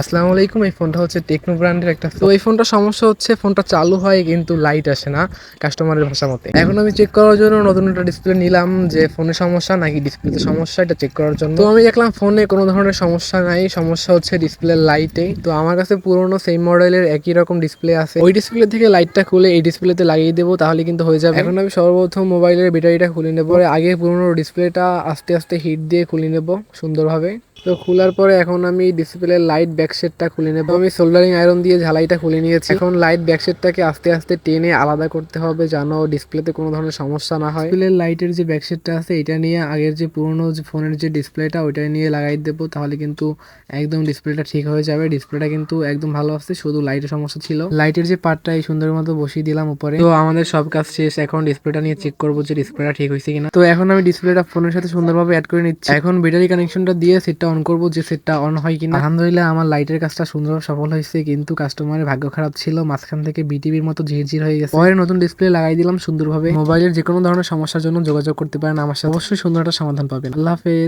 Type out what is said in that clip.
আসসালামু আলাইকুম। এই ফোনটা হচ্ছে টেকনো ব্র্যান্ডের একটা। তো এই ফোনটার সমস্যা হচ্ছে ফোনটা চালু হয় কিন্তু লাইট আসে না কাস্টমারের ভাষা মতে। এখন আমি চেক করার জন্য নতুন একটা ডিসপ্লে নিলাম যে ফোনের সমস্যা নাকি ডিসপ্লেতে সমস্যা, এটা চেক করার জন্য। তো আমি দেখলাম ফোনে কোনো ধরনের সমস্যা নাই, সমস্যা হচ্ছে ডিসপ্লের লাইটে। তো আমার কাছে পুরোনো সেম মডেলের একই রকম ডিসপ্লে আছে, ওই ডিসপ্লে থেকে লাইটটা খুলে এই ডিসপ্লেতে লাগিয়ে দেবো, তাহলে কিন্তু হয়ে যাবে। এখন আমি সর্বপ্রথম মোবাইলের ব্যাটারিটা খুলে নেবো, আগে পুরোনো ডিসপ্লেটা আস্তে আস্তে হিট দিয়ে খুলে নেবো সুন্দরভাবে। তো খোলার পরে এখন আমি ডিসপ্লের লাইট ব্যাকসেটটা খুলে নেব। আমি সোল্ডারিং আয়রন দিয়ে ঝালাইটা খুলে নিয়েছি। এখন লাইট ব্যাকসেটটাকে আস্তে আস্তে টেনে আলাদা করতে হবে যেন ডিসপ্লেতে কোনো ধরনের সমস্যা না হয়। ডিসপ্লের লাইটের যে ব্যাকসেটটা আছে এটা নিয়ে আগের যে পুরোনো যে ফোনের যে ডিসপ্লেটা ওইটা নিয়ে লাগাই দেবো, তাহলে কিন্তু একদম ডিসপ্লেটা ঠিক হয়ে যাবে। ডিসপ্লেটা কিন্তু একদম ভালো আছে, শুধু লাইটের সমস্যা ছিল। লাইটের যে পার্টটা এই সুন্দর মতো বসিয়ে দিলাম উপরে। তো আমাদের সব কাজ শেষ, এখন ডিসপ্লেটা নিয়ে চেক করবো যে ডিসপ্লেটা ঠিক হয়েছে কিনা। তো এখন আমি ডিসপ্লেটা ফোনের সাথে সুন্দরভাবে অ্যাড করে নিচ্ছি। এখন ব্যাটারি কানেকশনটা দিয়ে সেটটা অন করবো যে সেটটা অন হয় কিনা। আলহামদুলিল্লাহ আমার লাইটের কাজটা সুন্দরভাবে সফল হয়েছে, কিন্তু কাস্টমারের ভাগ্য খারাপ ছিল, মাঝখান থেকে বিটিভির মতো ঝিরঝির হয়ে গেছে। পরে নতুন ডিসপ্লে লাগাই দিলাম সুন্দরভাবে। মোবাইলের যে কোনো ধরনের সমস্যার জন্য যোগাযোগ করতে পারেন আমার সাথে, অবশ্যই সুন্দর একটা সমাধান পাবেন। আল্লাহ হাফেজ।